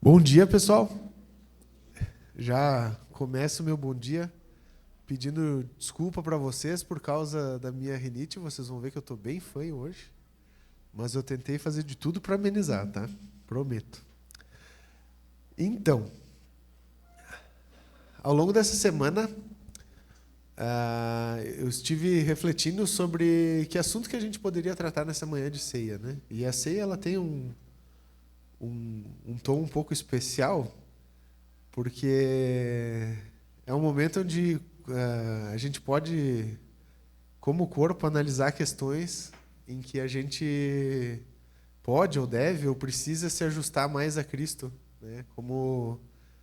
Bom dia, pessoal. Já começo o meu bom dia pedindo desculpa para vocês por causa da minha rinite. Vocês vão ver que eu estou bem fanho hoje, mas eu tentei fazer de tudo para amenizar, tá? Prometo. Então, ao longo dessa semana, eu estive refletindo sobre que assunto que a gente poderia tratar nessa manhã de ceia, né? E a ceia, ela tem um tom um pouco especial, porque é um momento onde a gente pode, como corpo, analisar questões em que a gente pode ou deve ou precisa se ajustar mais a Cristo, né, como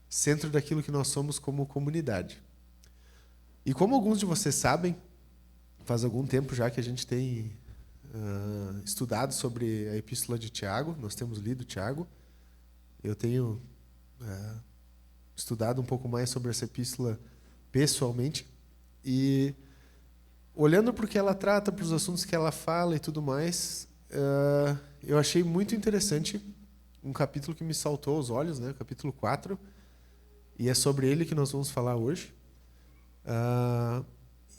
centro daquilo que nós somos como comunidade. E como alguns de vocês sabem, faz algum tempo já que a gente tem estudado sobre a Epístola de Tiago, nós temos lido Tiago. Eu tenho estudado um pouco mais sobre essa epístola pessoalmente, e olhando para o que ela trata, para os assuntos que ela fala e tudo mais, eu achei muito interessante um capítulo que me saltou aos olhos, né? Capítulo 4, e é sobre ele que nós vamos falar hoje.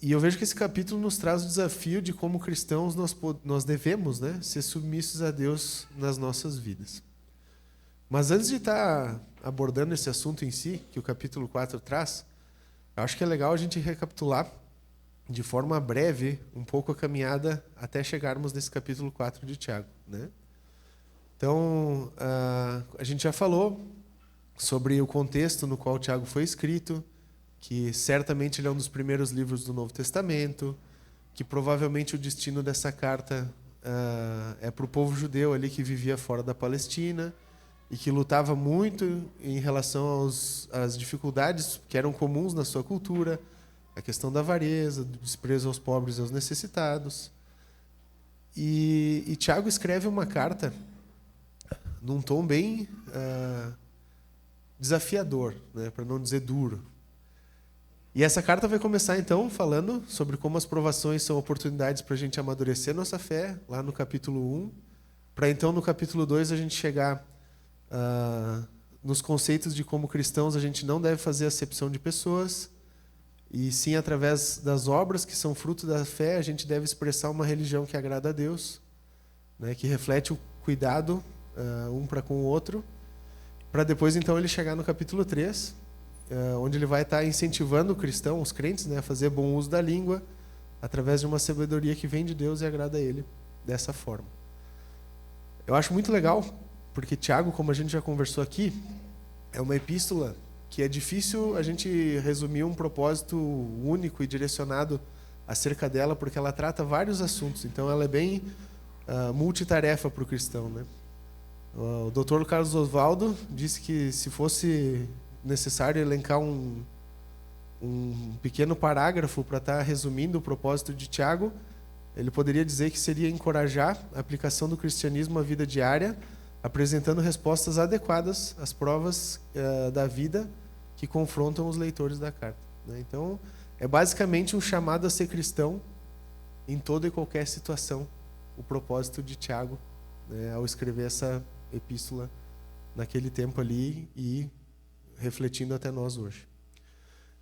E eu vejo que esse capítulo nos traz o desafio de como cristãos nós devemos, né, ser submissos a Deus nas nossas vidas. Mas antes de estar abordando esse assunto em si, que o capítulo 4 traz, eu acho que é legal a gente recapitular de forma breve um pouco a caminhada até chegarmos nesse capítulo 4 de Tiago, né? Então, a gente já falou sobre o contexto no qual Tiago foi escrito, que certamente ele é um dos primeiros livros do Novo Testamento, que provavelmente o destino dessa carta é para o povo judeu ali que vivia fora da Palestina e que lutava muito em relação às dificuldades que eram comuns na sua cultura, a questão da avareza, do desprezo aos pobres e aos necessitados. E Tiago escreve uma carta num tom bem desafiador, né, para não dizer duro. E essa carta vai começar, então, falando sobre como as provações são oportunidades para a gente amadurecer nossa fé, lá no capítulo 1, para então, no capítulo 2, a gente chegar nos conceitos de como cristãos a gente não deve fazer acepção de pessoas, e sim, através das obras que são fruto da fé, a gente deve expressar uma religião que agrada a Deus, né, que reflete o cuidado um para com o outro, para depois, então, ele chegar no capítulo 3, onde ele vai estar incentivando o cristão, os crentes, né, a fazer bom uso da língua, através de uma sabedoria que vem de Deus e agrada a ele dessa forma. Eu acho muito legal, porque Tiago, como a gente já conversou aqui, é uma epístola que é difícil a gente resumir um propósito único e direcionado acerca dela, porque ela trata vários assuntos, então ela é bem multitarefa para o cristão, né? O Dr. Carlos Oswaldo disse que se fosse necessário elencar um pequeno parágrafo para estar resumindo o propósito de Tiago, ele poderia dizer que seria encorajar a aplicação do cristianismo à vida diária, apresentando respostas adequadas às provas da vida que confrontam os leitores da carta, né? Então, é basicamente um chamado a ser cristão em toda e qualquer situação, o propósito de Tiago, né, ao escrever essa epístola naquele tempo ali e refletindo até nós hoje.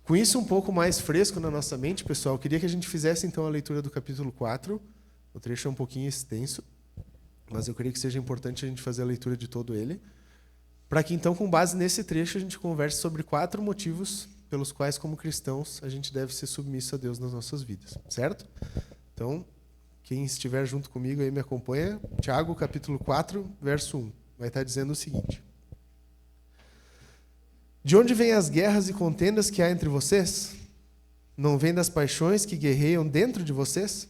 Com isso um pouco mais fresco na nossa mente, pessoal, eu queria que a gente fizesse então a leitura do capítulo 4. O trecho é um pouquinho extenso, mas eu creio que seja importante a gente fazer a leitura de todo ele, para que então, com base nesse trecho, a gente converse sobre 4 motivos pelos quais, como cristãos, a gente deve ser submisso a Deus nas nossas vidas, certo? Então, quem estiver junto comigo aí me acompanha. Tiago, capítulo 4, verso 1. Vai estar dizendo o seguinte: de onde vêm as guerras e contendas que há entre vocês? Não vêm das paixões que guerreiam dentro de vocês?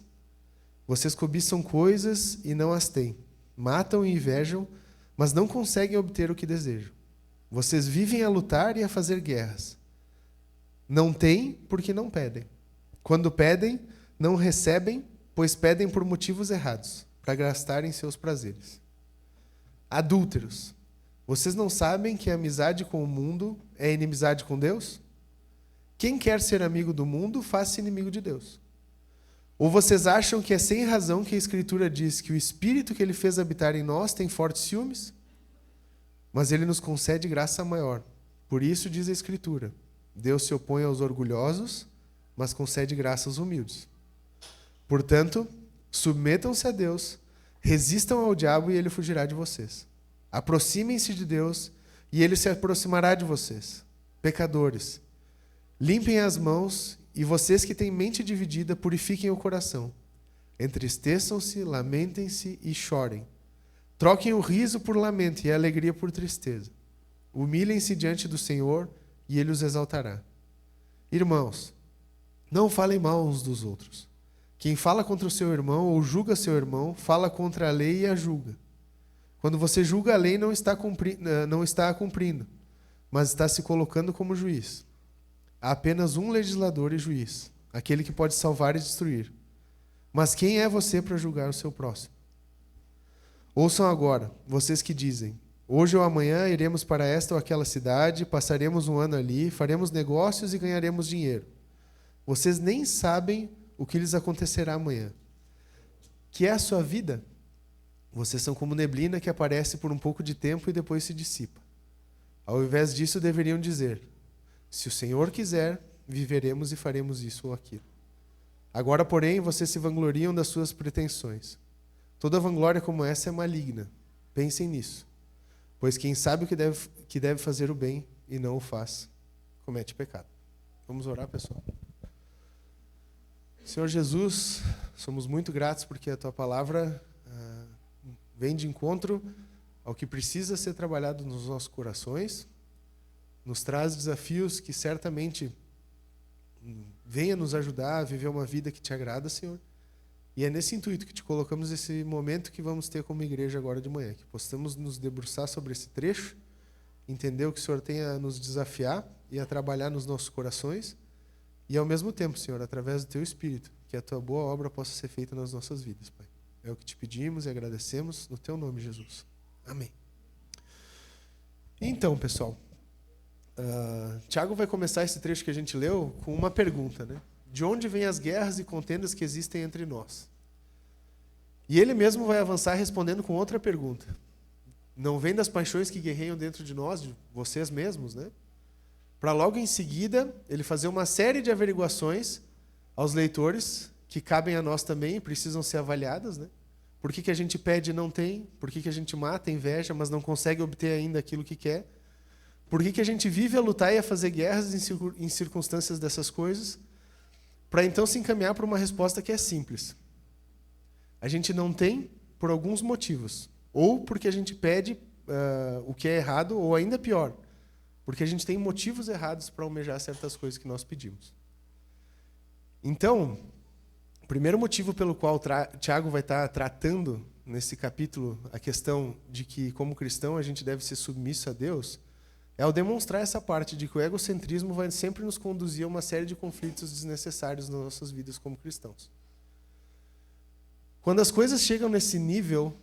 Vocês cobiçam coisas e não as têm. Matam e invejam, mas não conseguem obter o que desejam. Vocês vivem a lutar e a fazer guerras. Não têm porque não pedem. Quando pedem, não recebem, pois pedem por motivos errados, para gastarem seus prazeres. Adúlteros. Vocês não sabem que a amizade com o mundo é inimizade com Deus? Quem quer ser amigo do mundo, faz-se inimigo de Deus. Ou vocês acham que é sem razão que a Escritura diz que o Espírito que Ele fez habitar em nós tem fortes ciúmes? mas Ele nos concede graça maior. Por isso diz a Escritura: Deus se opõe aos orgulhosos, mas concede graça aos humildes. Portanto, submetam-se a Deus, resistam ao diabo e ele fugirá de vocês. Aproximem-se de Deus e ele se aproximará de vocês. Pecadores, limpem as mãos e vocês que têm mente dividida, purifiquem o coração. Entristeçam-se, lamentem-se e chorem. Troquem o riso por lamento e a alegria por tristeza. Humilhem-se diante do Senhor e Ele os exaltará. Irmãos, não falem mal uns dos outros. Quem fala contra o seu irmão ou julga seu irmão, fala contra a lei e a julga. Quando você julga a lei, não está a cumprindo, mas está se colocando como juiz. Há apenas um legislador e juiz, aquele que pode salvar e destruir. Mas quem é você para julgar o seu próximo? Ouçam agora, vocês que dizem: hoje ou amanhã iremos para esta ou aquela cidade, passaremos um ano ali, faremos negócios e ganharemos dinheiro. Vocês nem sabem o que lhes acontecerá amanhã. Que é a sua vida? Vocês são como neblina que aparece por um pouco de tempo e depois se dissipa. Ao invés disso, deveriam dizer: se o Senhor quiser, viveremos e faremos isso ou aquilo. Agora, porém, vocês se vangloriam das suas pretensões. Toda vanglória como essa é maligna. Pensem nisso. Pois quem sabe que deve fazer o bem e não o faz, comete pecado. Vamos orar, pessoal. Senhor Jesus, somos muito gratos porque a Tua palavra vem de encontro ao que precisa ser trabalhado nos nossos corações, nos traz desafios que certamente venha nos ajudar a viver uma vida que Te agrada, Senhor. E é nesse intuito que Te colocamos esse momento que vamos ter como igreja agora de manhã, que possamos nos debruçar sobre esse trecho, entender o que o Senhor tem a nos desafiar e a trabalhar nos nossos corações, e ao mesmo tempo, Senhor, através do Teu Espírito, que a Tua boa obra possa ser feita nas nossas vidas, Pai. É o que Te pedimos e agradecemos no Teu nome, Jesus. Amém. Então, pessoal, Tiago vai começar esse trecho que a gente leu com uma pergunta, né? De onde vêm as guerras e contendas que existem entre nós? E ele mesmo vai avançar respondendo com outra pergunta. Não vem das paixões que guerreiam dentro de nós, de vocês mesmos, né? Para logo em seguida, ele fazer uma série de averiguações aos leitores, que cabem a nós também e precisam ser avaliadas, né? Por que a gente pede e não tem? Por que a gente mata, inveja, mas não consegue obter ainda aquilo que quer? Por que a gente vive a lutar e a fazer guerras em circunstâncias dessas coisas? Para então se encaminhar para uma resposta que é simples. A gente não tem por alguns motivos. Ou porque a gente pede o que é errado, ou ainda pior, porque a gente tem motivos errados para almejar certas coisas que nós pedimos. Então, o primeiro motivo pelo qual Tiago vai estar tratando nesse capítulo a questão de que, como cristão, a gente deve ser submisso a Deus, é ao demonstrar essa parte de que o egocentrismo vai sempre nos conduzir a uma série de conflitos desnecessários nas nossas vidas como cristãos. Quando as coisas chegam nesse nível,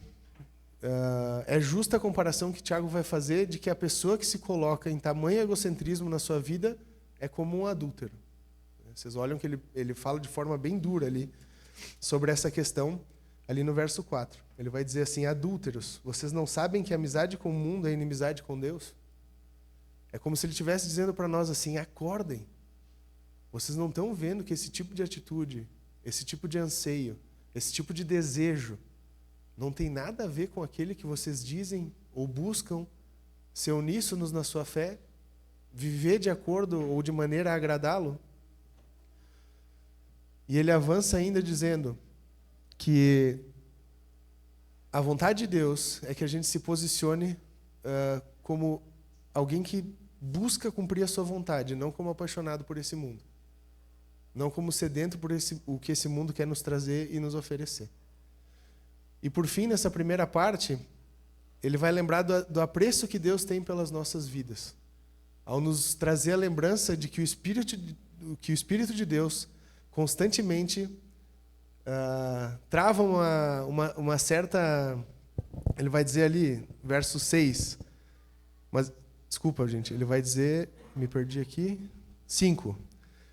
é justa a comparação que Tiago vai fazer de que a pessoa que se coloca em tamanho egocentrismo na sua vida é como um adúltero. Vocês olham que ele fala de forma bem dura ali sobre essa questão, ali no verso 4. Ele vai dizer assim: adúlteros, vocês não sabem que a amizade com o mundo é inimizade com Deus? É como se ele estivesse dizendo para nós assim: acordem. Vocês não estão vendo que esse tipo de atitude, esse tipo de anseio, esse tipo de desejo não tem nada a ver com aquele que vocês dizem ou buscam ser uníssonos na sua fé, viver de acordo ou de maneira a agradá-lo? E ele avança ainda dizendo que a vontade de Deus é que a gente se posicione como alguém que busca cumprir a sua vontade, não como apaixonado por esse mundo. Não como sedento por o que esse mundo quer nos trazer e nos oferecer. E por fim, nessa primeira parte, ele vai lembrar do apreço que Deus tem pelas nossas vidas, ao nos trazer a lembrança de que o Espírito de Deus constantemente trava uma certa... Ele vai dizer ali, verso 6, mas, desculpa, gente, ele vai dizer, me perdi aqui, 5.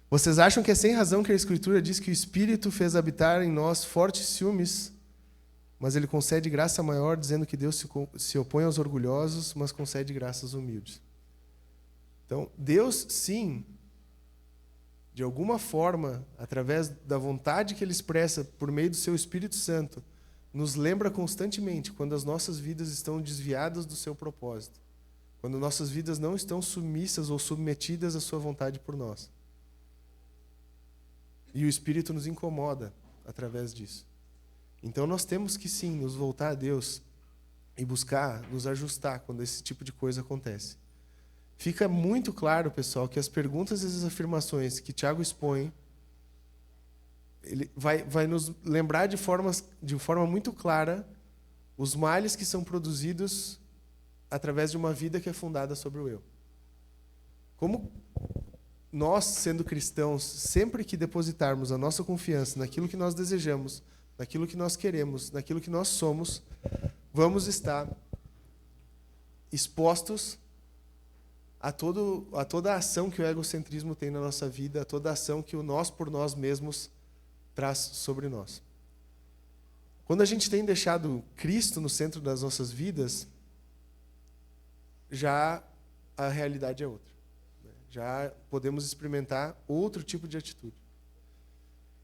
Vocês acham que é sem razão que a Escritura diz que o Espírito fez habitar em nós fortes ciúmes, mas ele concede graça maior, dizendo que Deus se opõe aos orgulhosos, mas concede graça aos humildes. Então, Deus, sim, de alguma forma, através da vontade que Ele expressa por meio do Seu Espírito Santo, nos lembra constantemente quando as nossas vidas estão desviadas do Seu propósito, quando nossas vidas não estão submissas ou submetidas à Sua vontade por nós. E o Espírito nos incomoda através disso. Então nós temos que sim nos voltar a Deus e buscar nos ajustar quando esse tipo de coisa acontece. Fica muito claro, pessoal, que as perguntas e as afirmações que Tiago expõe, ele vai nos lembrar de forma muito clara os males que são produzidos através de uma vida que é fundada sobre o eu. Como nós, sendo cristãos, sempre que depositarmos a nossa confiança naquilo que nós desejamos, naquilo que nós queremos, naquilo que nós somos, vamos estar expostos a toda a ação que o egocentrismo tem na nossa vida, a toda a ação que o nós por nós mesmos traz sobre nós. Quando a gente tem deixado Cristo no centro das nossas vidas, já a realidade é outra. Já podemos experimentar outro tipo de atitude.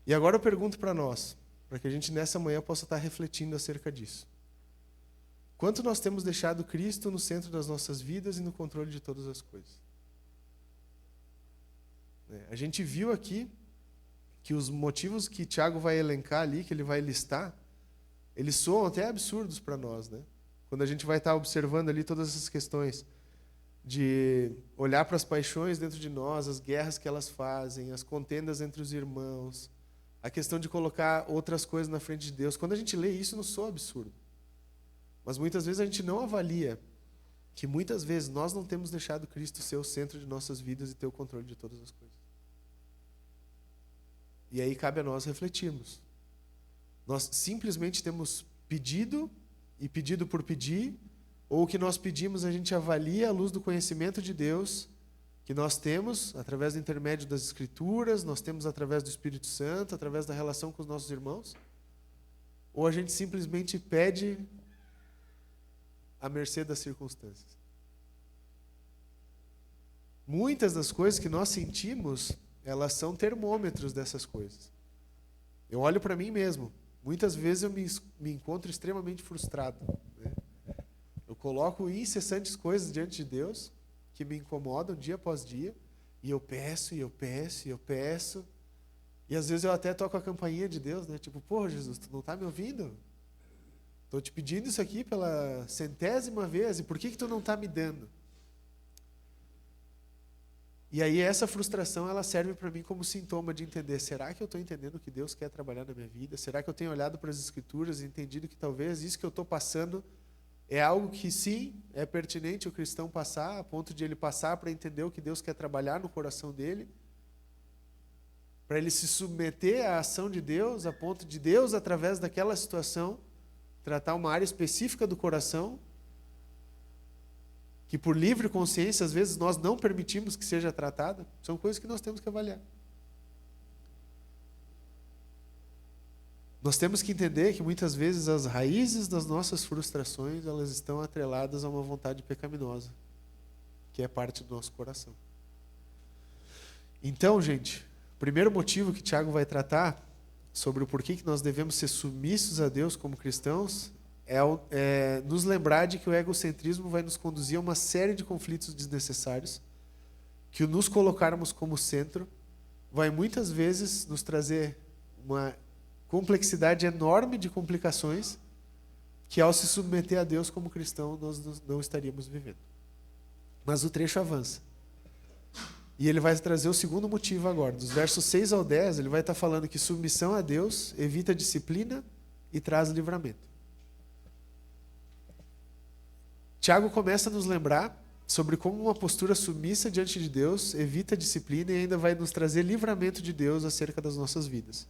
E agora eu pergunto para nós, para que a gente nessa manhã possa estar refletindo acerca disso. Quanto nós temos deixado Cristo no centro das nossas vidas e no controle de todas as coisas? A gente viu aqui que os motivos que Tiago vai elencar ali, que ele vai listar, eles soam até absurdos para nós, né? Quando a gente vai estar observando ali todas essas questões de olhar para as paixões dentro de nós, as guerras que elas fazem, as contendas entre os irmãos, a questão de colocar outras coisas na frente de Deus. Quando a gente lê isso, não soa absurdo. Mas muitas vezes a gente não avalia que muitas vezes nós não temos deixado Cristo ser o centro de nossas vidas e ter o controle de todas as coisas. E aí cabe a nós refletirmos. Nós simplesmente temos pedido, e pedido por pedir, ou o que nós pedimos a gente avalia à luz do conhecimento de Deus, que nós temos através do intermédio das Escrituras, nós temos através do Espírito Santo, através da relação com os nossos irmãos, ou a gente simplesmente pede à mercê das circunstâncias. Muitas das coisas que nós sentimos, elas são termômetros dessas coisas. Eu olho para mim mesmo. Muitas vezes eu me encontro extremamente frustrado, né? Eu coloco incessantes coisas diante de Deus que me incomodam dia após dia, e eu peço, e eu peço, e eu peço. E às vezes eu até toco a campainha de Deus, né? Tipo, pô, Jesus, tu não está me ouvindo? Estou te pedindo isso aqui pela 100ª vez, e por que tu não está me dando? E aí essa frustração, ela serve para mim como sintoma de entender, será que eu estou entendendo o que Deus quer trabalhar na minha vida? Será que eu tenho olhado para as Escrituras e entendido que talvez isso que eu estou passando é algo que sim, é pertinente o cristão passar, a ponto de ele passar para entender o que Deus quer trabalhar no coração dele, para ele se submeter à ação de Deus, a ponto de Deus, através daquela situação, tratar uma área específica do coração, que por livre consciência, às vezes, nós não permitimos que seja tratada, são coisas que nós temos que avaliar. Nós temos que entender que muitas vezes as raízes das nossas frustrações, elas estão atreladas a uma vontade pecaminosa, que é parte do nosso coração. Então, gente, o primeiro motivo que Tiago vai tratar sobre o porquê que nós devemos ser submissos a Deus como cristãos é nos lembrar de que o egocentrismo vai nos conduzir a uma série de conflitos desnecessários, que o nos colocarmos como centro vai muitas vezes nos trazer uma complexidade enorme de complicações que, ao se submeter a Deus como cristão, nós não estaríamos vivendo. Mas o trecho avança. E ele vai trazer o segundo motivo agora. Dos versos 6 ao 10, ele vai estar falando que submissão a Deus evita disciplina e traz livramento. Tiago começa a nos lembrar sobre como uma postura submissa diante de Deus evita disciplina e ainda vai nos trazer livramento de Deus acerca das nossas vidas.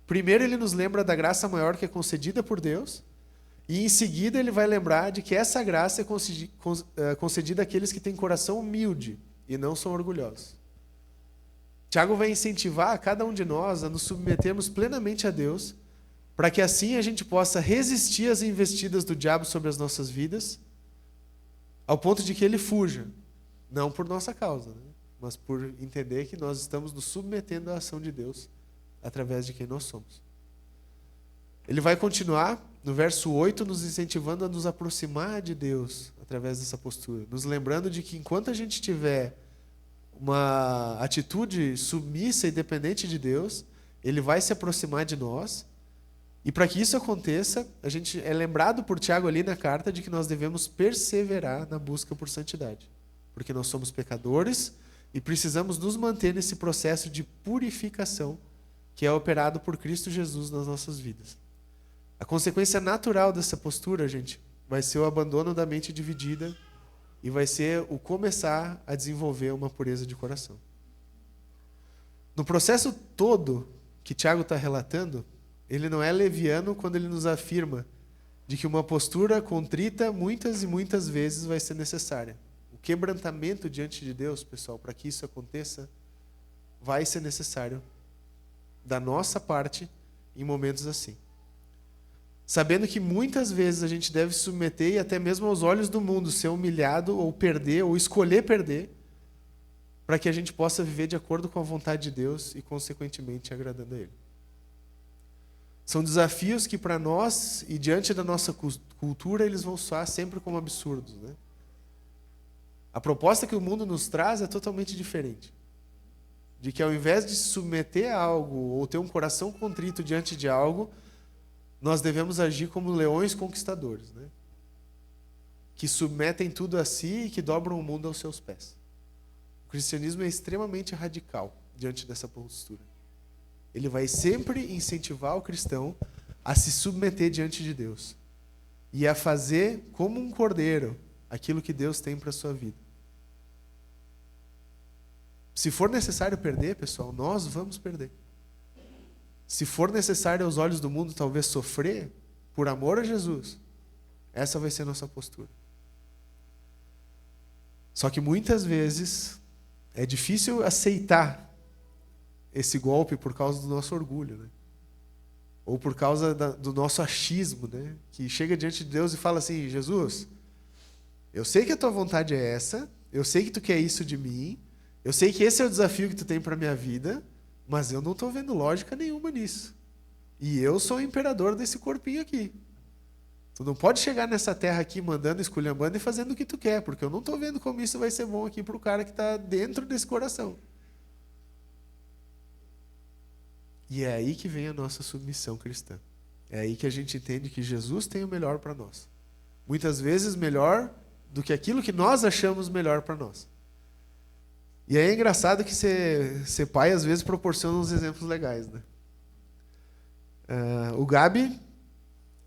Primeiro ele nos lembra da graça maior que é concedida por Deus, e em seguida ele vai lembrar de que essa graça é concedida àqueles que têm coração humilde e não são orgulhosos. Tiago vai incentivar a cada um de nós a nos submetermos plenamente a Deus, para que assim a gente possa resistir às investidas do diabo sobre as nossas vidas, ao ponto de que ele fuja, não por nossa causa, né? Mas por entender que nós estamos nos submetendo à ação de Deus através de quem nós somos. Ele vai continuar no verso 8, nos incentivando a nos aproximar de Deus através dessa postura, nos lembrando de que enquanto a gente tiver uma atitude submissa e dependente de Deus, Ele vai se aproximar de nós. E para que isso aconteça, a gente é lembrado por Tiago ali na carta de que nós devemos perseverar na busca por santidade, porque nós somos pecadores e precisamos nos manter nesse processo de purificação que é operado por Cristo Jesus nas nossas vidas. A consequência natural dessa postura, gente, vai ser o abandono da mente dividida e vai ser o começar a desenvolver uma pureza de coração. No processo todo que Tiago está relatando, ele não é leviano quando ele nos afirma de que uma postura contrita muitas e muitas vezes vai ser necessária. O quebrantamento diante de Deus, pessoal, para que isso aconteça, vai ser necessário da nossa parte em momentos assim. Sabendo que muitas vezes a gente deve se submeter e até mesmo aos olhos do mundo ser humilhado ou perder, ou escolher perder, para que a gente possa viver de acordo com a vontade de Deus e, consequentemente, agradando a Ele. São desafios que para nós e diante da nossa cultura eles vão soar sempre como absurdos, né? A proposta que o mundo nos traz é totalmente diferente. De que ao invés de se submeter a algo ou ter um coração contrito diante de algo, nós devemos agir como leões conquistadores, né? Que submetem tudo a si e que dobram o mundo aos seus pés. O cristianismo é extremamente radical diante dessa postura. Ele vai sempre incentivar o cristão a se submeter diante de Deus e a fazer como um cordeiro aquilo que Deus tem para a sua vida. Se for necessário perder, pessoal, nós vamos perder. Se for necessário aos olhos do mundo talvez sofrer, por amor a Jesus, essa vai ser a nossa postura. Só que muitas vezes é difícil aceitar esse golpe por causa do nosso orgulho, né? Ou por causa do nosso achismo, né? Que chega diante de Deus e fala assim: Jesus, eu sei que a tua vontade é essa, eu sei que tu quer isso de mim, eu sei que esse é o desafio que tu tem para a minha vida, mas eu não estou vendo lógica nenhuma nisso. E eu sou o imperador desse corpinho aqui. Tu não pode chegar nessa terra aqui mandando, esculhambando e fazendo o que tu quer, porque eu não estou vendo como isso vai ser bom aqui para o cara que está dentro desse coração. E é aí que vem a nossa submissão cristã. É aí que a gente entende que Jesus tem o melhor para nós. Muitas vezes melhor do que aquilo que nós achamos melhor para nós. E aí é engraçado que ser pai às vezes proporciona uns exemplos legais, né? O Gabi,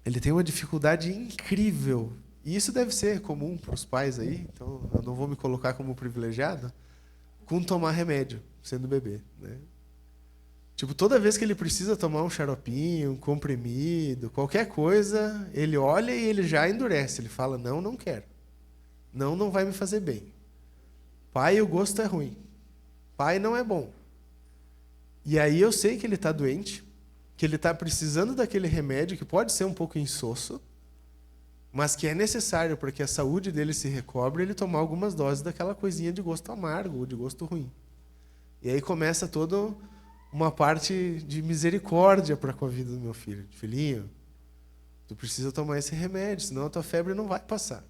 ele tem uma dificuldade incrível. E isso deve ser comum para os pais aí, então eu não vou me colocar como privilegiado, com tomar remédio, sendo bebê, né? Tipo, toda vez que ele precisa tomar um xaropinho, um comprimido, qualquer coisa, ele olha e ele já endurece. Ele fala: não, não quero. Não, não vai me fazer bem. Pai, o gosto é ruim. Pai, não é bom. E aí eu sei que ele está doente, que ele está precisando daquele remédio, que pode ser um pouco insosso, mas que é necessário para que a saúde dele se recobre, ele tomar algumas doses daquela coisinha de gosto amargo ou de gosto ruim. E aí começa toda uma parte de misericórdia para com a vida do meu filho. Filhinho, tu precisa tomar esse remédio, senão a tua febre não vai passar.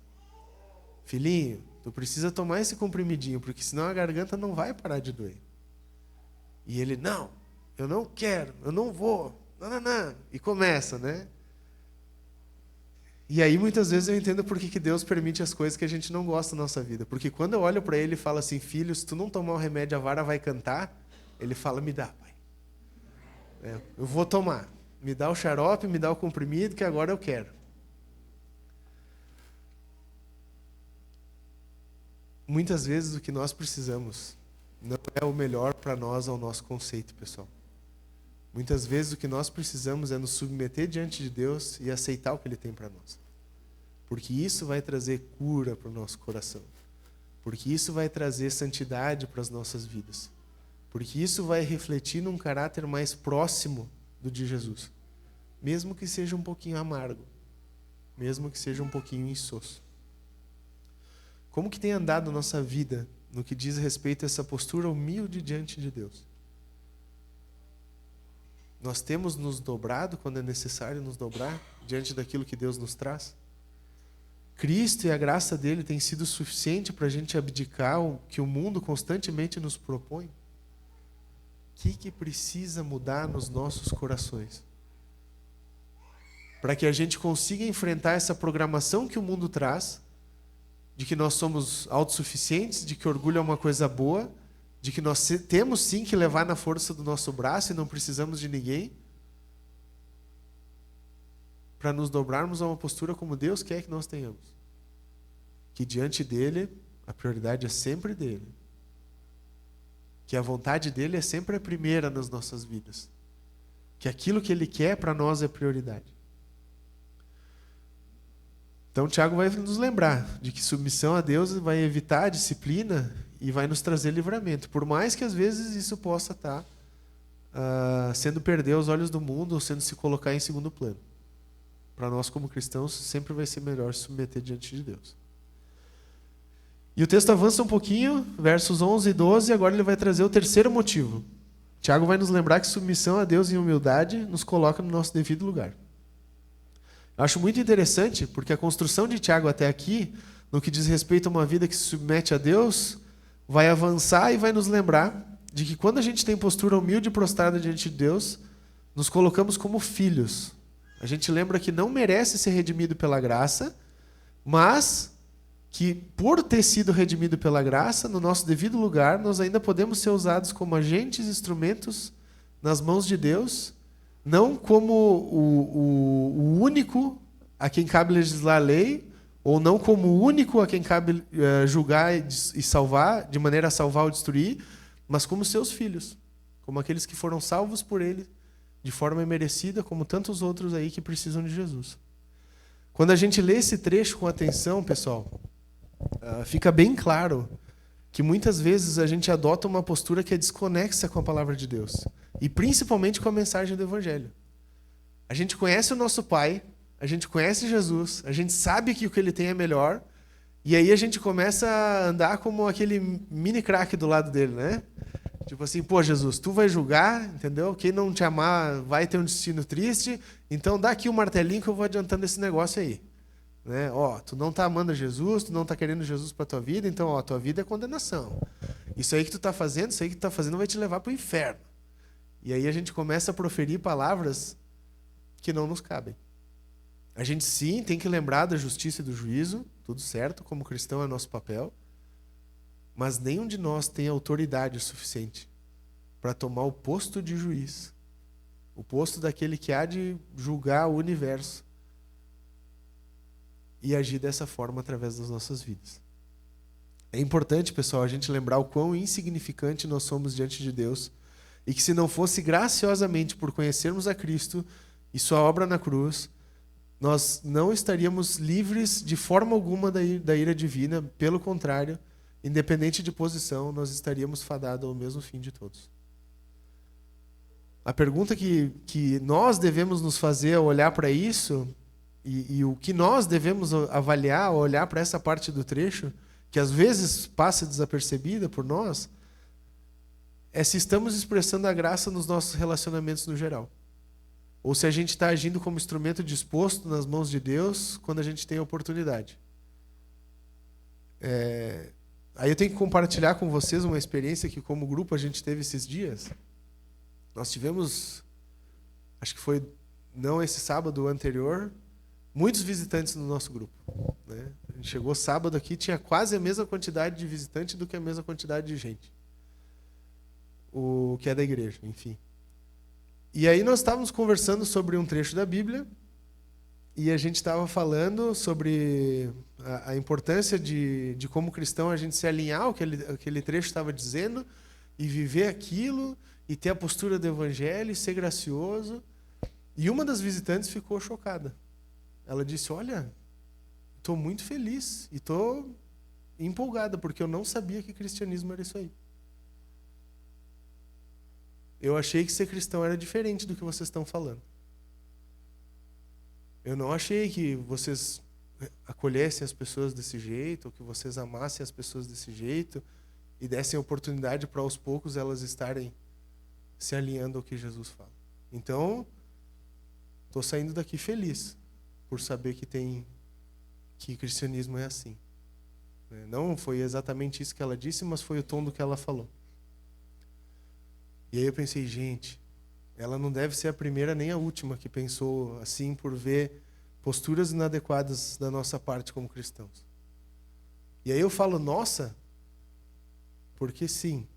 Filhinho, tu precisa tomar esse comprimidinho, porque senão a garganta não vai parar de doer. E ele: não, eu não quero, eu não vou, não. E começa, né? E aí muitas vezes eu entendo por que Deus permite as coisas que a gente não gosta na nossa vida. Porque quando eu olho para ele e falo assim: filho, se tu não tomar o remédio, a vara vai cantar. Ele fala: me dá, pai. Eu vou tomar. Me dá o xarope, me dá o comprimido, que agora eu quero. Muitas vezes o que nós precisamos não é o melhor para nós ao nosso conceito, pessoal. Muitas vezes o que nós precisamos é nos submeter diante de Deus e aceitar o que Ele tem para nós. Porque isso vai trazer cura para o nosso coração. Porque isso vai trazer santidade para as nossas vidas. Porque isso vai refletir num caráter mais próximo do de Jesus. mesmo que seja um pouquinho amargo, mesmo que seja um pouquinho insosso. Como que tem andado a nossa vida no que diz respeito a essa postura humilde diante de Deus? Nós temos nos dobrado quando é necessário nos dobrar diante daquilo que Deus nos traz? Cristo e a graça dele têm sido suficiente para a gente abdicar o que o mundo constantemente nos propõe? O que precisa mudar nos nossos corações para que a gente consiga enfrentar essa programação que o mundo traz, de que nós somos autossuficientes, de que orgulho é uma coisa boa, de que nós temos sim que levar na força do nosso braço e não precisamos de ninguém, para nos dobrarmos a uma postura como Deus quer que nós tenhamos. Que diante dele, a prioridade é sempre dele. Que a vontade dele é sempre a primeira nas nossas vidas. Que aquilo que ele quer para nós é prioridade. Então, Tiago vai nos lembrar de que submissão a Deus vai evitar a disciplina e vai nos trazer livramento. Por mais que às vezes isso possa estar sendo perder os olhos do mundo ou sendo se colocar em segundo plano. Para nós como cristãos sempre vai ser melhor se submeter diante de Deus. E o texto avança um pouquinho, versos 11 e 12, e agora ele vai trazer o terceiro motivo. Tiago vai nos lembrar que submissão a Deus em humildade nos coloca no nosso devido lugar. Eu acho muito interessante, porque a construção de Tiago até aqui, no que diz respeito a uma vida que se submete a Deus, vai avançar e vai nos lembrar de que quando a gente tem postura humilde e prostrada diante de Deus, nos colocamos como filhos. A gente lembra que não merece ser redimido pela graça, mas que por ter sido redimido pela graça, no nosso devido lugar, nós ainda podemos ser usados como agentes, instrumentos nas mãos de Deus, não como o único a quem cabe legislar a lei, ou não como o único a quem cabe julgar e salvar, de maneira a salvar ou destruir, mas como seus filhos, como aqueles que foram salvos por ele, de forma imerecida, como tantos outros aí que precisam de Jesus. Quando a gente lê esse trecho com atenção, pessoal, fica bem claro que muitas vezes a gente adota uma postura que é desconexa com a palavra de Deus. E principalmente com a mensagem do Evangelho. A gente conhece o nosso Pai, a gente conhece Jesus, a gente sabe que o que ele tem é melhor, e aí a gente começa a andar como aquele mini craque do lado dele, né? Tipo assim, pô, Jesus, tu vai julgar, entendeu? Quem não te amar vai ter um destino triste, então dá aqui o martelinho que eu vou adiantando esse negócio aí. Né? Ó, tu não tá amando Jesus, tu não tá querendo Jesus para tua vida, então, ó, tua vida é condenação. Isso aí que tu tá fazendo, isso aí que tu tá fazendo vai te levar para o inferno. E aí a gente começa a proferir palavras que não nos cabem. A gente sim tem que lembrar da justiça e do juízo, tudo certo, como cristão é nosso papel, mas nenhum de nós tem autoridade suficiente para tomar o posto de juiz, o posto daquele que há de julgar o universo e agir dessa forma através das nossas vidas. É importante, pessoal, a gente lembrar o quão insignificante nós somos diante de Deus e que se não fosse graciosamente por conhecermos a Cristo e sua obra na cruz, nós não estaríamos livres de forma alguma da ira divina. Pelo contrário, independente de posição, nós estaríamos fadados ao mesmo fim de todos. A pergunta que nós devemos nos fazer ao olhar para isso, e o que nós devemos avaliar ao olhar para essa parte do trecho, que às vezes passa desapercebida por nós, é se estamos expressando a graça nos nossos relacionamentos no geral. Ou se a gente está agindo como instrumento disposto nas mãos de Deus quando a gente tem a oportunidade. Aí eu tenho que compartilhar com vocês uma experiência que como grupo a gente teve esses dias. Nós tivemos, acho que foi não esse sábado, o anterior, muitos visitantes no nosso grupo. Né? A gente chegou sábado aqui, tinha quase a mesma quantidade de visitantes do que a mesma quantidade de gente. O que é da igreja, enfim. E aí nós estávamos conversando sobre um trecho da Bíblia e a gente estava falando sobre a importância de como cristão a gente se alinhar ao que aquele trecho estava dizendo e viver aquilo e ter a postura do evangelho e ser gracioso. E uma das visitantes ficou chocada. Ela disse, olha, estou muito feliz e estou empolgada porque eu não sabia que cristianismo era isso aí. Eu achei que ser cristão era diferente do que vocês estão falando. Eu não achei que vocês acolhessem as pessoas desse jeito, ou que vocês amassem as pessoas desse jeito e dessem oportunidade para aos poucos elas estarem se alinhando ao que Jesus fala. Então, estou saindo daqui feliz por saber que o cristianismo é assim. Não foi exatamente isso que ela disse, mas foi o tom do que ela falou. E aí eu pensei, gente, ela não deve ser a primeira nem a última que pensou assim por ver posturas inadequadas da nossa parte como cristãos. E aí eu falo, nossa, porque sim,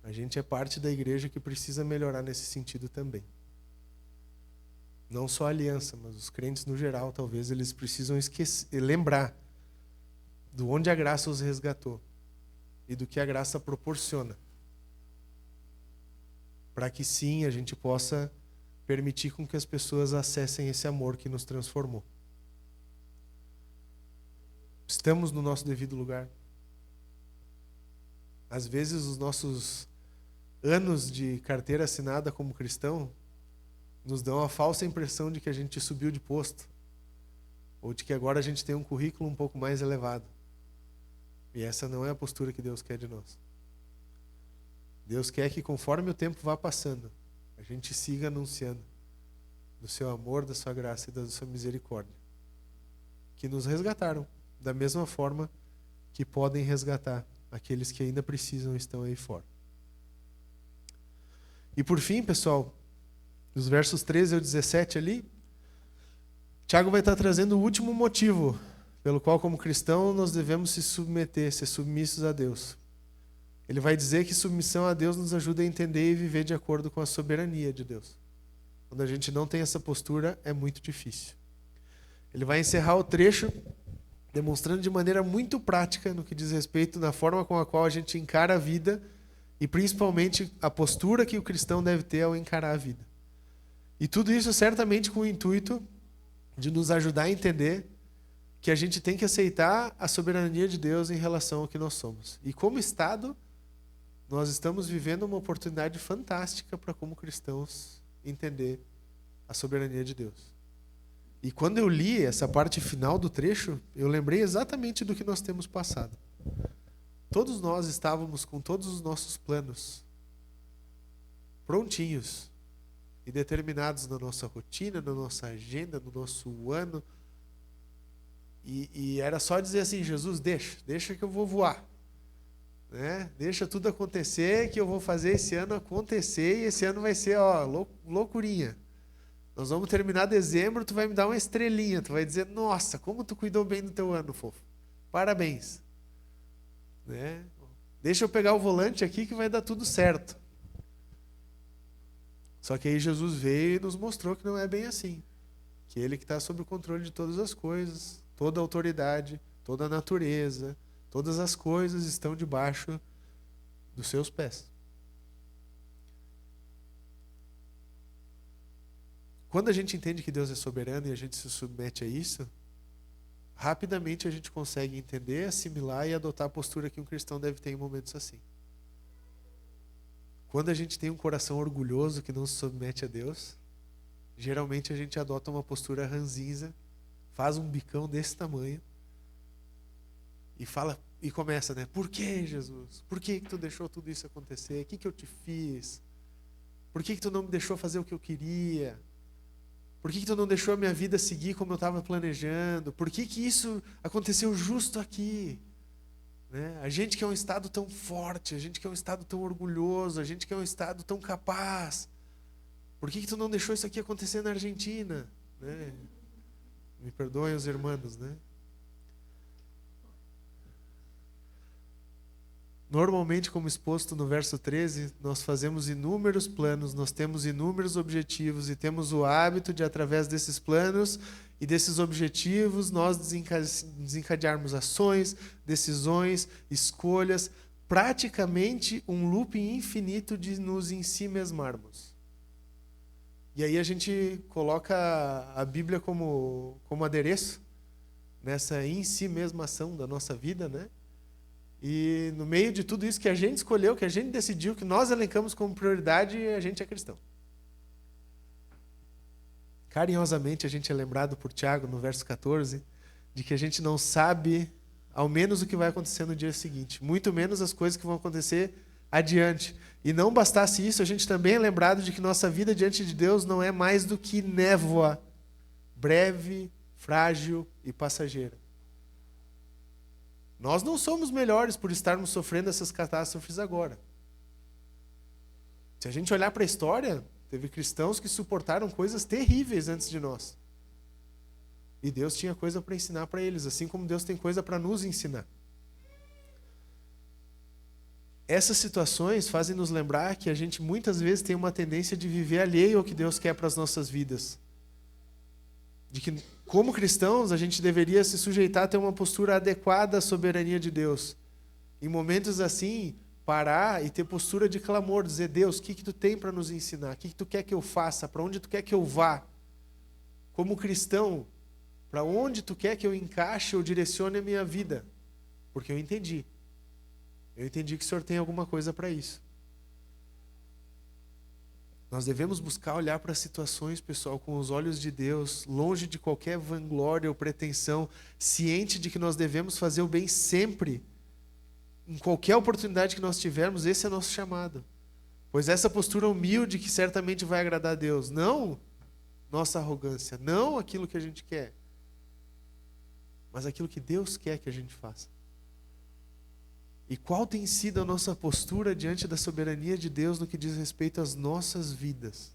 a gente é parte da igreja que precisa melhorar nesse sentido também. Não só a aliança, mas os crentes no geral, talvez eles precisam lembrar de onde a graça os resgatou e do que a graça proporciona. Para que sim, a gente possa permitir com que as pessoas acessem esse amor que nos transformou. Estamos no nosso devido lugar. Às vezes os nossos anos de carteira assinada como cristão nos dão a falsa impressão de que a gente subiu de posto, ou de que agora a gente tem um currículo um pouco mais elevado. E essa não é a postura que Deus quer de nós. Deus quer que conforme o tempo vá passando, a gente siga anunciando do seu amor, da sua graça e da sua misericórdia, que nos resgataram, da mesma forma que podem resgatar aqueles que ainda precisam e estão aí fora. E por fim, pessoal, nos versos 13 ao 17 ali, Tiago vai estar trazendo o último motivo pelo qual, como cristão, nós devemos se submeter, ser submissos a Deus. Ele vai dizer que submissão a Deus nos ajuda a entender e viver de acordo com a soberania de Deus. Quando a gente não tem essa postura, é muito difícil. Ele vai encerrar o trecho demonstrando de maneira muito prática no que diz respeito na forma com a qual a gente encara a vida e principalmente a postura que o cristão deve ter ao encarar a vida. E tudo isso certamente com o intuito de nos ajudar a entender que a gente tem que aceitar a soberania de Deus em relação ao que nós somos. E como Estado, nós estamos vivendo uma oportunidade fantástica para, como cristãos, entender a soberania de Deus. E quando eu li essa parte final do trecho, eu lembrei exatamente do que nós temos passado. Todos nós estávamos com todos os nossos planos prontinhos e determinados na nossa rotina, na nossa agenda, no nosso ano. E era só dizer assim, Jesus, deixa que eu vou voar. Né? Deixa tudo acontecer, que eu vou fazer esse ano acontecer, e esse ano vai ser loucurinha. Nós vamos terminar dezembro, tu vai me dar uma estrelinha, tu vai dizer, nossa, como tu cuidou bem do teu ano, fofo. Parabéns. Né? Deixa eu pegar o volante aqui que vai dar tudo certo. Só que aí Jesus veio e nos mostrou que não é bem assim. Que Ele que está sob o controle de todas as coisas, toda a autoridade, toda a natureza, todas as coisas estão debaixo dos seus pés. Quando a gente entende que Deus é soberano e a gente se submete a isso, rapidamente a gente consegue entender, assimilar e adotar a postura que um cristão deve ter em momentos assim. Quando a gente tem um coração orgulhoso que não se submete a Deus, geralmente a gente adota uma postura ranzinza, faz um bicão desse tamanho e fala e começa, né? Por que, Jesus? Por que tu deixou tudo isso acontecer? O que eu te fiz? Por que tu não me deixou fazer o que eu queria? Por que tu não deixou a minha vida seguir como eu estava planejando? Por que isso aconteceu justo aqui? Né? A gente que é um Estado tão forte, a gente que é um Estado tão orgulhoso, a gente que é um Estado tão capaz. Por que tu não deixou isso aqui acontecer na Argentina? Né? Me perdoem os irmãos, né? Normalmente, como exposto no verso 13, nós fazemos inúmeros planos, nós temos inúmeros objetivos e temos o hábito de, através desses planos e desses objetivos, nós desencadearmos ações, decisões, escolhas, praticamente um looping infinito de nos em si mesmarmos. E aí a gente coloca a Bíblia como adereço nessa em si mesma ação da nossa vida, né? E no meio de tudo isso que a gente escolheu, que a gente decidiu, que nós elencamos como prioridade, a gente é cristão. carinhosamente a gente é lembrado por Tiago, no verso 14, de que a gente não sabe, ao menos, o que vai acontecer no dia seguinte, muito menos as coisas que vão acontecer adiante. E não bastasse isso, a gente também é lembrado de que nossa vida diante de Deus não é mais do que névoa, breve, frágil e passageira. Nós não somos melhores por estarmos sofrendo essas catástrofes agora. Se a gente olhar para a história, teve cristãos que suportaram coisas terríveis antes de nós. E Deus tinha coisa para ensinar para eles, assim como Deus tem coisa para nos ensinar. Essas situações fazem nos lembrar que a gente muitas vezes tem uma tendência de viver alheio ao que Deus quer para as nossas vidas. De que, como cristãos, a gente deveria se sujeitar a ter uma postura adequada à soberania de Deus. Em momentos assim, parar e ter postura de clamor, dizer: Deus, o que tu tem para nos ensinar? O que tu quer que eu faça? Para onde tu quer que eu vá? Como cristão, para onde tu quer que eu encaixe ou direcione a minha vida? Porque eu entendi. Eu entendi que o Senhor tem alguma coisa para isso. Nós devemos buscar olhar para as situações, pessoal, com os olhos de Deus, longe de qualquer vanglória ou pretensão, ciente de que nós devemos fazer o bem sempre. Em qualquer oportunidade que nós tivermos, esse é o nosso chamado. Pois essa postura humilde que certamente vai agradar a Deus, não nossa arrogância, não aquilo que a gente quer, mas aquilo que Deus quer que a gente faça. E qual tem sido a nossa postura diante da soberania de Deus no que diz respeito às nossas vidas?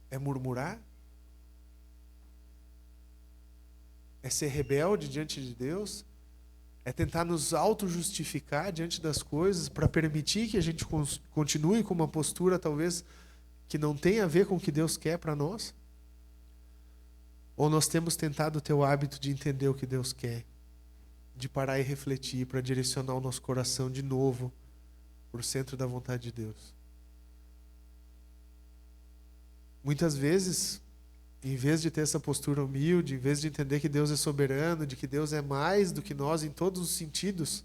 É murmurar? É ser rebelde diante de Deus? É tentar nos auto-justificar diante das coisas para permitir que a gente continue com uma postura talvez que não tenha a ver com o que Deus quer para nós? Ou nós temos tentado ter o hábito de entender o que Deus quer, de parar e refletir para direcionar o nosso coração de novo para o centro da vontade de Deus? Muitas vezes, em vez de ter essa postura humilde, em vez de entender que Deus é soberano, de que Deus é mais do que nós em todos os sentidos,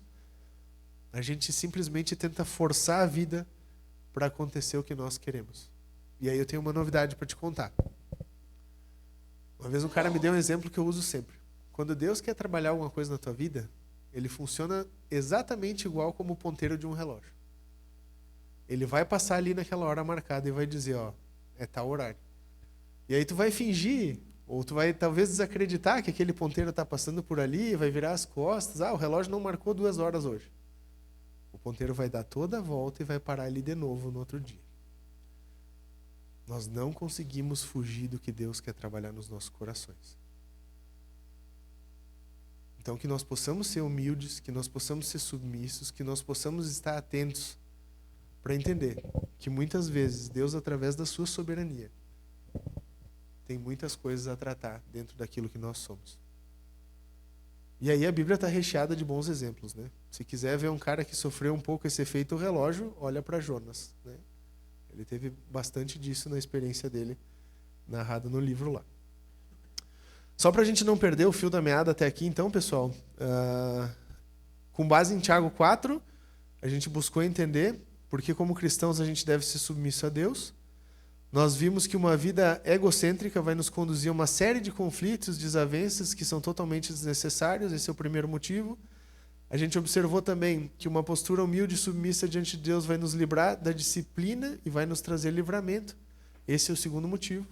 a gente simplesmente tenta forçar a vida para acontecer o que nós queremos. E aí eu tenho uma novidade para te contar. Uma vez um cara me deu um exemplo que eu uso sempre. Quando Deus quer trabalhar alguma coisa na tua vida, ele funciona exatamente igual como o ponteiro de um relógio. Ele vai passar ali naquela hora marcada e vai dizer, ó, é tal horário. E aí tu vai fingir, ou tu vai talvez desacreditar que aquele ponteiro está passando por ali, vai virar as costas. Ah, o relógio não marcou 2 horas hoje. O ponteiro vai dar toda a volta e vai parar ali de novo no outro dia. Nós não conseguimos fugir do que Deus quer trabalhar nos nossos corações. Então, que nós possamos ser humildes, que nós possamos ser submissos, que nós possamos estar atentos para entender que muitas vezes Deus, através da sua soberania, tem muitas coisas a tratar dentro daquilo que nós somos. E aí a Bíblia está recheada de bons exemplos, né? Se quiser ver um cara que sofreu um pouco esse efeito relógio, olha para Jonas, né? Ele teve bastante disso na experiência dele, narrado no livro lá. Só para a gente não perder o fio da meada até aqui, então, pessoal, com base em Tiago 4, a gente buscou entender porque, como cristãos, a gente deve ser submisso a Deus. Nós vimos que uma vida egocêntrica vai nos conduzir a uma série de conflitos, desavenças que são totalmente desnecessários. Esse é o primeiro motivo. A gente observou também que uma postura humilde e submissa diante de Deus vai nos livrar da disciplina e vai nos trazer livramento. Esse é o segundo motivo.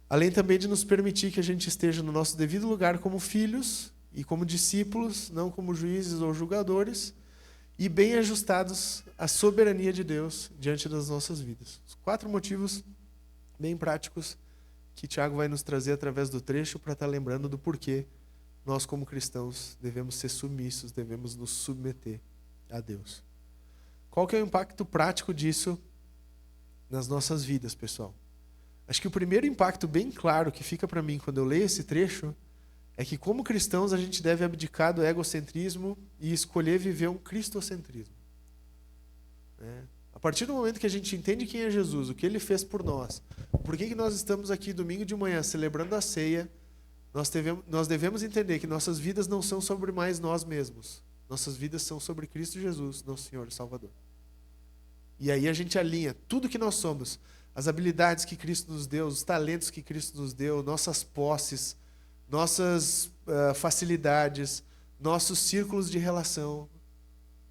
Além também de nos permitir que a gente esteja no nosso devido lugar como filhos e como discípulos, não como juízes ou julgadores, e bem ajustados à soberania de Deus diante das nossas vidas. Os 4 motivos bem práticos que Tiago vai nos trazer através do trecho para estar lembrando do porquê nós, como cristãos, devemos ser submissos, devemos nos submeter a Deus. Qual que é o impacto prático disso nas nossas vidas, pessoal? Acho que o primeiro impacto bem claro que fica para mim quando eu leio esse trecho é que, como cristãos, a gente deve abdicar do egocentrismo e escolher viver um cristocentrismo. A partir do momento que a gente entende quem é Jesus, o que Ele fez por nós, por que nós estamos aqui domingo de manhã celebrando a ceia, nós devemos entender que nossas vidas não são sobre mais nós mesmos. Nossas vidas são sobre Cristo Jesus, nosso Senhor e Salvador. E aí a gente alinha tudo que nós somos as habilidades que Cristo nos deu, os talentos que Cristo nos deu, nossas posses, nossas facilidades, nossos círculos de relação,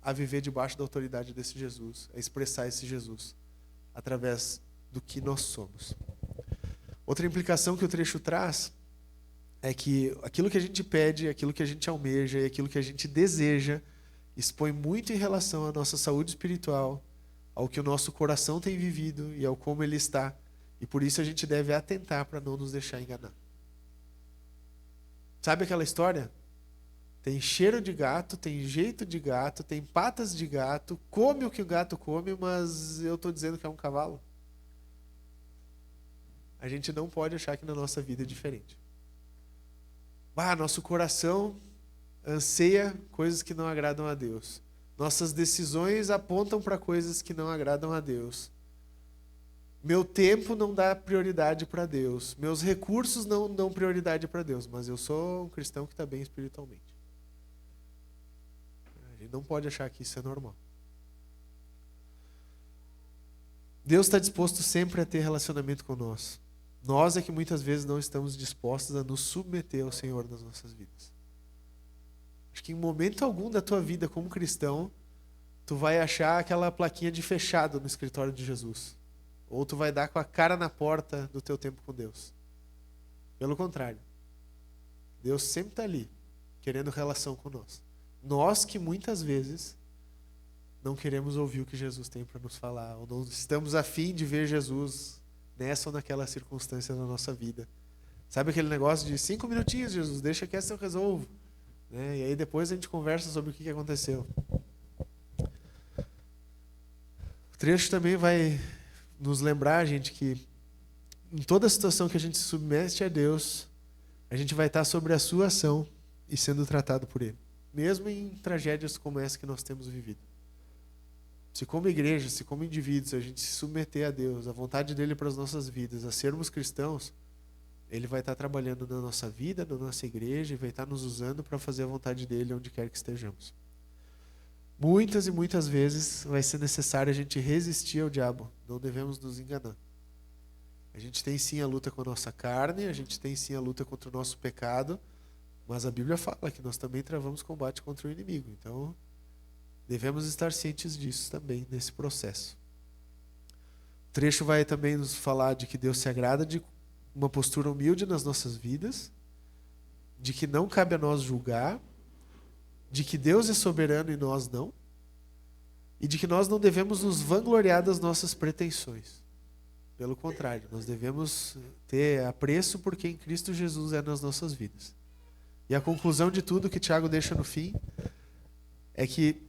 a viver debaixo da autoridade desse Jesus, a expressar esse Jesus através do que nós somos. Outra implicação que o trecho traz é que aquilo que a gente pede, aquilo que a gente almeja e aquilo que a gente deseja expõe muito em relação à nossa saúde espiritual, ao que o nosso coração tem vivido e ao como ele está. E por isso a gente deve atentar para não nos deixar enganar. Sabe aquela história? Tem cheiro de gato, tem jeito de gato, tem patas de gato, come o que o gato come, mas eu estou dizendo que é um cavalo. A gente não pode achar que na nossa vida é diferente. Nosso coração anseia coisas que não agradam a Deus. Nossas decisões apontam para coisas que não agradam a Deus. Meu tempo não dá prioridade para Deus. Meus recursos não dão prioridade para Deus. Mas eu sou um cristão que está bem espiritualmente. A gente não pode achar que isso é normal. Deus está disposto sempre a ter relacionamento com nós. Nós é que muitas vezes não estamos dispostos a nos submeter ao Senhor nas nossas vidas. Acho que em momento algum da tua vida como cristão, tu vai achar aquela plaquinha de fechado no escritório de Jesus. Ou tu vai dar com a cara na porta do teu tempo com Deus. Pelo contrário. Deus sempre está ali, querendo relação com nós. Nós que muitas vezes não queremos ouvir o que Jesus tem para nos falar, ou não estamos a fim de ver Jesus nessa ou naquela circunstância da nossa vida. Sabe aquele negócio de 5 minutinhos, Jesus, deixa que essa eu resolvo. Né? E aí depois a gente conversa sobre o que aconteceu. O trecho também vai nos lembrar, gente, que em toda situação que a gente se submete a Deus, a gente vai estar sobre a sua ação e sendo tratado por Ele. Mesmo em tragédias como essa que nós temos vivido. Se como igreja, se como indivíduos, a gente se submeter a Deus, a vontade dEle para as nossas vidas, a sermos cristãos, Ele vai estar trabalhando na nossa vida, na nossa igreja, e vai estar nos usando para fazer a vontade dEle onde quer que estejamos. Muitas e muitas vezes vai ser necessário a gente resistir ao diabo. Não devemos nos enganar. A gente tem sim a luta com a nossa carne, a gente tem sim a luta contra o nosso pecado, mas a Bíblia fala que nós também travamos combate contra o inimigo. Então, devemos estar cientes disso também, nesse processo. O trecho vai também nos falar de que Deus se agrada de uma postura humilde nas nossas vidas, de que não cabe a nós julgar, de que Deus é soberano e nós não, e de que nós não devemos nos vangloriar das nossas pretensões. Pelo contrário, nós devemos ter apreço por quem Cristo Jesus é nas nossas vidas. E a conclusão de tudo que Tiago deixa no fim é que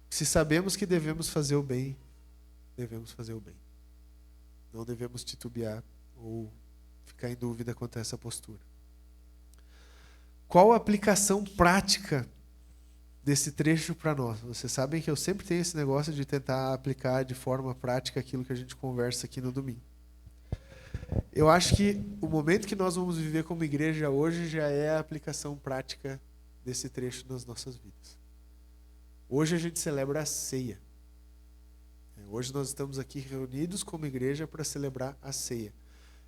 se sabemos que devemos fazer o bem, devemos fazer o bem. Não devemos titubear ou ficar em dúvida quanto a essa postura. Qual a aplicação prática desse trecho para nós? Vocês sabem que eu sempre tenho esse negócio de tentar aplicar de forma prática aquilo que a gente conversa aqui no domingo. Eu acho que o momento que nós vamos viver como igreja hoje já é a aplicação prática desse trecho nas nossas vidas. Hoje a gente celebra a ceia. Hoje nós estamos aqui reunidos como igreja para celebrar a ceia.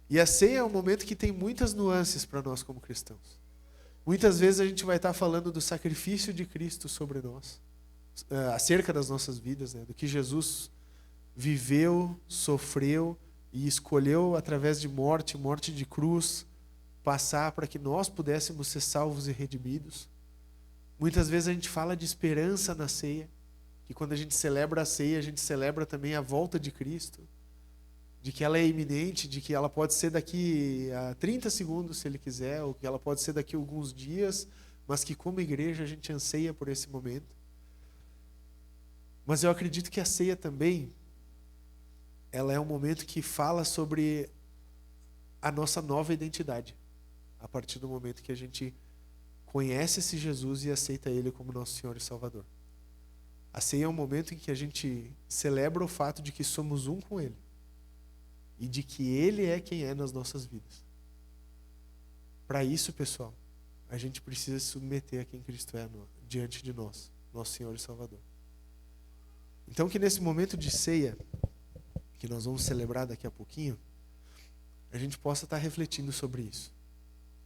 E a ceia é um momento que tem muitas nuances para nós como cristãos. Muitas vezes a gente vai estar falando do sacrifício de Cristo sobre nós, acerca das nossas vidas, né? Do que Jesus viveu, sofreu e escolheu através de morte de cruz, passar para que nós pudéssemos ser salvos e redimidos. Muitas vezes a gente fala de esperança na ceia, que quando a gente celebra a ceia, a gente celebra também a volta de Cristo, de que ela é iminente, de que ela pode ser daqui a 30 segundos, se Ele quiser, ou que ela pode ser daqui a alguns dias, mas que como igreja a gente anseia por esse momento. Mas eu acredito que a ceia também, ela é um momento que fala sobre a nossa nova identidade, a partir do momento que a gente conhece esse Jesus e aceita Ele como nosso Senhor e Salvador. A ceia é um momento em que a gente celebra o fato de que somos um com Ele e de que Ele é quem é nas nossas vidas. Para isso, pessoal, a gente precisa se submeter a quem Cristo é diante de nós, nosso Senhor e Salvador. Então que nesse momento de ceia, que nós vamos celebrar daqui a pouquinho, a gente possa estar refletindo sobre isso.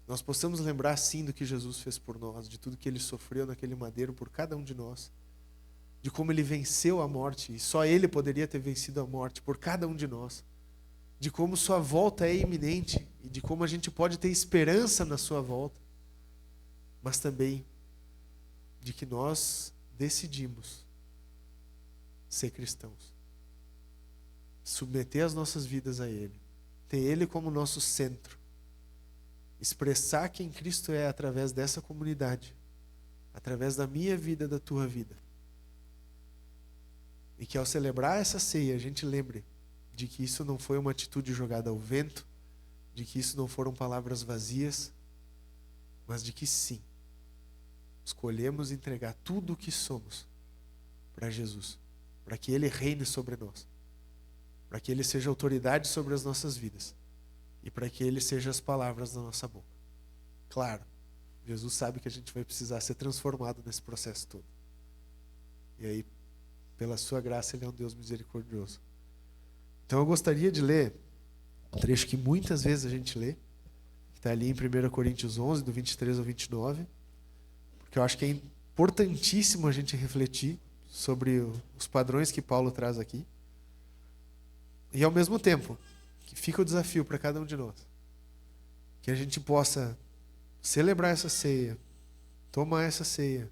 Nós possamos lembrar sim do que Jesus fez por nós, de tudo que Ele sofreu naquele madeiro por cada um de nós, de como Ele venceu a morte, e só Ele poderia ter vencido a morte por cada um de nós, de como sua volta é iminente e de como a gente pode ter esperança na sua volta, mas também de que nós decidimos ser cristãos, submeter as nossas vidas a Ele, ter Ele como nosso centro, expressar quem Cristo é através dessa comunidade, através da minha vida, da tua vida. E que ao celebrar essa ceia, a gente lembre de que isso não foi uma atitude jogada ao vento, de que isso não foram palavras vazias, mas de que sim, escolhemos entregar tudo o que somos para Jesus, para que Ele reine sobre nós, para que Ele seja autoridade sobre as nossas vidas e para que Ele seja as palavras da nossa boca. Claro, Jesus sabe que a gente vai precisar ser transformado nesse processo todo. E aí, pela sua graça, Ele é um Deus misericordioso. Então eu gostaria de ler um trecho que muitas vezes a gente lê, que está ali em 1 Coríntios 11, do 23 ao 29, porque eu acho que é importantíssimo a gente refletir sobre os padrões que Paulo traz aqui. E ao mesmo tempo, que fica o desafio para cada um de nós, que a gente possa celebrar essa ceia, tomar essa ceia,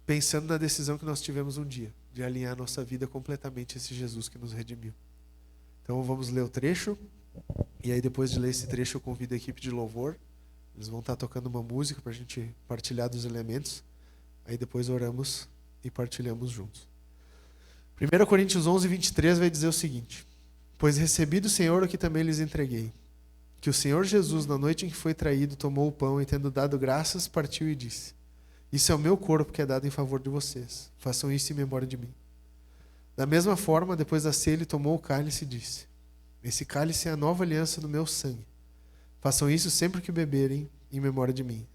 pensando na decisão que nós tivemos um dia, de alinhar nossa vida completamente a esse Jesus que nos redimiu. Então vamos ler o trecho, e aí depois de ler esse trecho eu convido a equipe de louvor, eles vão estar tocando uma música para a gente partilhar dos elementos, aí depois oramos e partilhamos juntos. 1 Coríntios 11, 23 vai dizer o seguinte: pois recebi do Senhor o que também lhes entreguei, que o Senhor Jesus, na noite em que foi traído, tomou o pão e, tendo dado graças, partiu e disse: isso é o meu corpo que é dado em favor de vocês. Façam isso em memória de mim. Da mesma forma, depois da ceia, ele tomou o cálice e disse: esse cálice é a nova aliança no meu sangue. Façam isso sempre que beberem em memória de mim.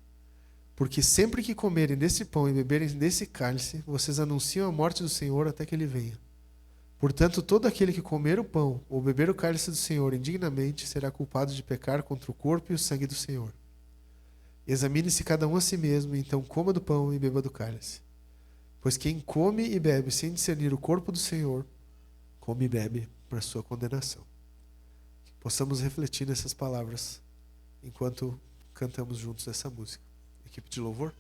Porque sempre que comerem desse pão e beberem desse cálice, vocês anunciam a morte do Senhor até que Ele venha. Portanto, todo aquele que comer o pão ou beber o cálice do Senhor indignamente será culpado de pecar contra o corpo e o sangue do Senhor. Examine-se cada um a si mesmo, e então coma do pão e beba do cálice. Pois quem come e bebe sem discernir o corpo do Senhor, come e bebe para sua condenação. Que possamos refletir nessas palavras enquanto cantamos juntos essa música. Equipe de louvor.